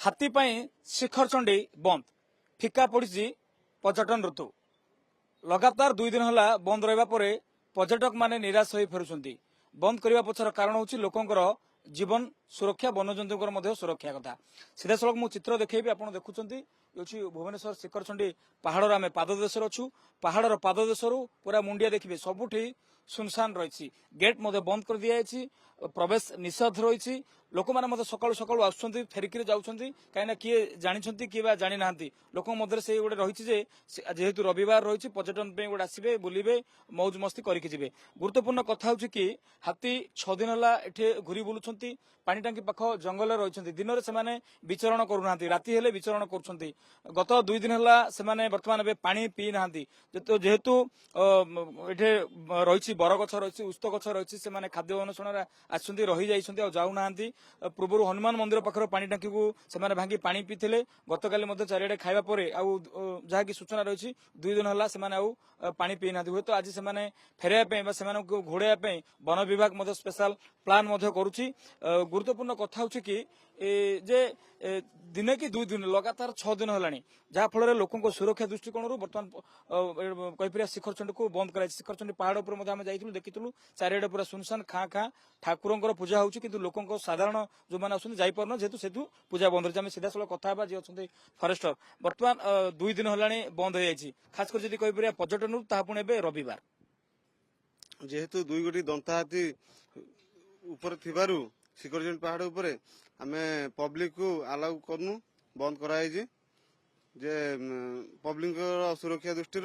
हाथी शिखरचंडी बंद फिका पड़ी पर्यटन ऋतु लगातार 2 दिन है बंद रहा पर्यटक माने निराश हो फेरुंट बंद करने पछर कारण हूँ लोकंर जीवन सुरक्षा वन्यजंतु सुरक्षा कथा सीधा सड़क मु चित्र देखी आप देखुं भुवनेश्वर शिखरचंडी पहाड़ आम पाददेश अच्छु पहाड़र पाददेश पूरा मुंडिया देखिए सबुठी सुनसान रही गेट बंद कर दिखाई प्रवेश निषेध रही लोक मैंने सकालू सकालू आसुँच फेरिकी जाऊँगी कहीं किए जानते किए जानी ना लोक से गोटे रही जेहेतु रविवार रही पर्यटन गोटे आसवे बुलवे मौज मस्ती करके गुरुत्वपूर्ण कथा हूँ कि हाथी 6 दिन है घूरी बुलूं पानी टांकी पाख जंगल रही दिन में से विचरण करूना राति हेले विचरण कर गत 2 दिन है बर्तमान पानी पी ना जेहेतु ये रही बरगछ रही उस्त गछ रही से खाद्य अन्वेषण आसुँच रही जाइए जाऊना पूर्व हनुमान मंदिर पाखर पानी टांकी को से भांगी पानी पीते गत काली चारिड़े खाଇବା ପରେ ଆଉ ଯାହାକି ସୂଚନା ରହିଛି 2 दिन ହେଲା ସେମାନେ ଆଉ ପାଣି ପିଇ ନାହାନ୍ତି ହୁଏତ ଆଜି ସେମାନେ ଫେରାଇବା ପାଇଁ ବା ସେମାନଙ୍କୁ ଘୋଡ଼ାଇବା ପାଇଁ वन विभाग ମଧ୍ୟ स्पेशल प्लान ମଧ୍ୟ କରୁଛି गुरुत्वपूर्ण କଥା ହେଉଛି कि जे दिने कि 2 दिन लगातार 6 दिन है जहाँफल लोकों सुरक्षा दृष्टिकोण बर्तमान कहीपर शिखरचंडी को बंद कर शिखरचंडी पहाड़ उपर जाइलु देखिलु चारिड़े पूरा सुनसान खाँ खाँ ठाकुर पूजा होची किंतु लोकों साधारण जो मैंने आसुँच जापर जेहेतु सेतु पूजा बंद रही सीधा सड़क कथा जी अच्छा फरेस्टर बर्तमान 2 दिन है बंद हो जाए खासकर जब कहीपर पर्यटन पुणी ए रविवार जेहेतु 2 गोटी दंता हाथी ऊपर थिबारु शिखरचंडी पहाड़ ऊपर आमे पब्लिक को अलाउ करनु बंद कराई जे पब्लिक सुरक्षा दृष्टि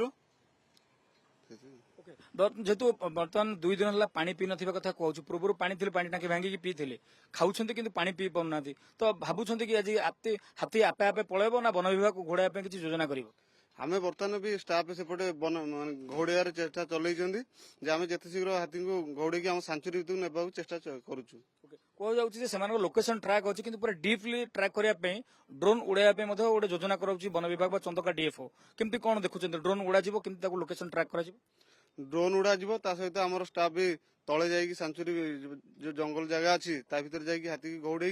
जेहेतु बर्तमान 2 दिन है पानी पी ना कथा कहूँ पूर्व पानी थे पानी टांकी भांगिकी पीते खाऊं कि पानी पी पाना तो भावुं कि आज हाथी आपे आपे पलैब ना वन विभाग को घोड़ाइया किसी योजना कर आमे बर्तमान भी स्टाफ सेपटे घोड़ार चेष्टा चलते आम जिते शीघ्र हाथी को घोड़े आम सेंचुरी भर ने चेष्टा करुचु कहु लोकेशन ट्रैक अच्छी कि पूरा डीपली ट्रैक करने ड्रोन उड़ाइया गोटे योजना कराऊँ वन विभाग चंदका डीएफओ केमती कौन देखुं ड्रोन उड़ा केमती लोकेशन ट्रैक कर ड्रोन उड़ा सहित आम स्टाफ भी तले जाइए सेंचुरी जो जंगल जगह अच्छी भर जाइए हाथी की घोड़े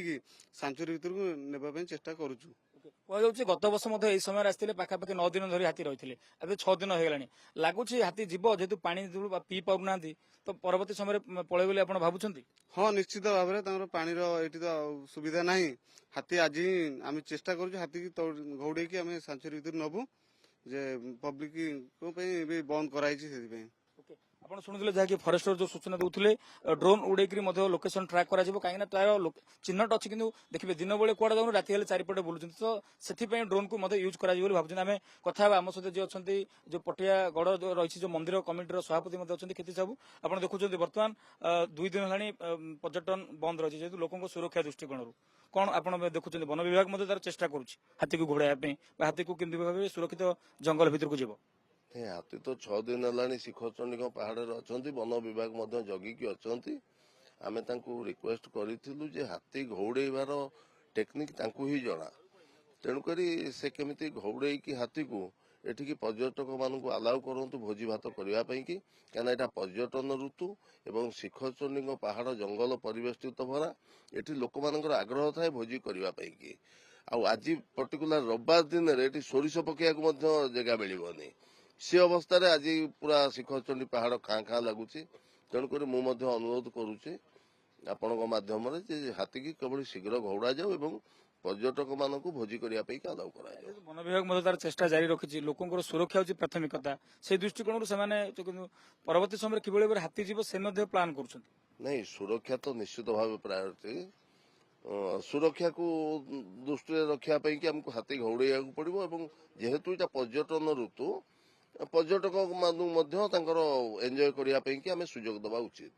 सेंचुरी भर को नेबाई चेष्टा करुचु कहु गत वर्ष यही समय आसते पाखापाखि 9 दिन धरी हाथी रही है 6 दिन हो लगुच हाथी जीव जेहेतु पानी पी पाना तो परवर्ती समय पलैब बोली आप भावुं हाँ निश्चित भाव में पानी ये तो सुविधा ना हाथी आज ही आम चेष्टा करुँ हाथी की घोड़े आम सेंचुरी भर नबू जे पब्लिक बंद कराई आप शुणुले जहाँकि फरेस्टर जो सूचना दूसरे ड्रोन उड़े लोकेशन ट्रैक कहीं तार चिन्हट अच्छी कि देखिए दिन बेले कौड़ा जाऊँ राति हेल्ले चारिपटे बुलूँ तो से ड्रोन को यूज कर भावुँ आम कथा आम सहित जी अच्छा जो पटियागढ़ जो रही जो मंदिर कमिटर सभापति अच्छा खेती साहू आप देखुं बर्तमान 2 दिन है पर्यटन बंद रही जेहतु लोकों सुरक्षा दृष्टिकोण कौन आप देखुं वन विभाग तार चेष्टा करुच्ची हाथी को घोड़ाइया हाथी को केमती भाव सुरक्षित जंगल भितर को जीव हाथी तो 6 दिन है शिखरचंडी पहाड़ अच्छा वन विभाग जगिकी अच्छा आम रिक्वेस्ट करूँ हाथी घौड़ाइबार टेक्निक ही जना तेणुक से केमी घौड़े हाथी को एठिकी पर्यटक मान अलाउ करूँ भोजी भात करने की कहीं पर्यटन ऋतु एवं शिखरचंडी पहाड़ जंगल परिवेष्टित भरा ये लोक मान आग्रह थाए भोजी करने की आज पर्टिकुलर रविवार दिन में सोरिष पकड़ा जगह मिलनी सी अवस्था आज पूरा शिखरचंडी पहाड़ खाँ खाँ लगुच तेणुक मुझे अनुरोध करुच्ची आपण मध्यम हाथी की केवल शीघ्र घौड़ा जाऊ एवं पर्यटक मान भोजी करने अलाउ कर वन विभाग तार चेष्टा जारी रखी लोकों सुरक्षा हूँ प्राथमिकता से दृष्टिकोण से परवर्ती समय कि हाथी जीव से प्लान कर नहीं सुरक्षा तो निश्चित भाव प्रायोरिटी सुरक्षा को दृष्टि रखापी आमको हाथी घौड़ाइया पड़ो जेहेतु यहाँ पर्यटन ऋतु पर्यटक मानक एंजॉय करने आम सुजोग दबा उचित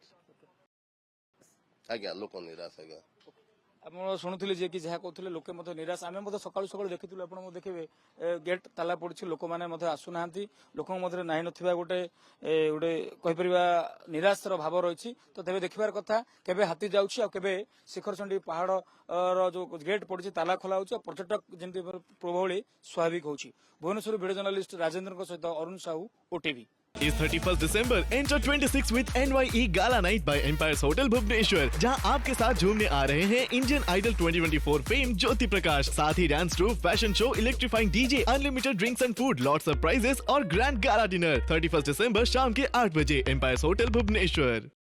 आज्ञा लोक निराश आज्ञा आप शुणुले जी कि जहाँ कहते लोके निराश आम सकालू सकालू देखी आप देखिए गेट ताला पड़ी लोक मैंने आसुना लोक ना गोटे गोटे कहीपर निराशर भाव रही तो तेज देखार कथा केवे हाथी जाऊे शिखरचंडी पहाड़ जो गेट पड़ी ताला खोला हो पर्यटक जमी पूर्व स्वाभाविक हो भुवनेश्वर भिडियो जर्नालीस्ट राजेन्द्र सहित अरुण साहू ओटीवी। इस 31st दिसंबर enter 26 with NYE gala night by empires hotel Bhubaneswar, जहां आपके साथ झूमने आ रहे हैं Indian idol 2024 fame Jyoti Prakash, साथ ही dance troupe, fashion show, electrifying DJ, unlimited drinks and food, lots of prizes और ग्रैंड गाला डिनर। 31 दिसंबर शाम के 8 बजे एम्पायर्स होटल भुवनेश्वर।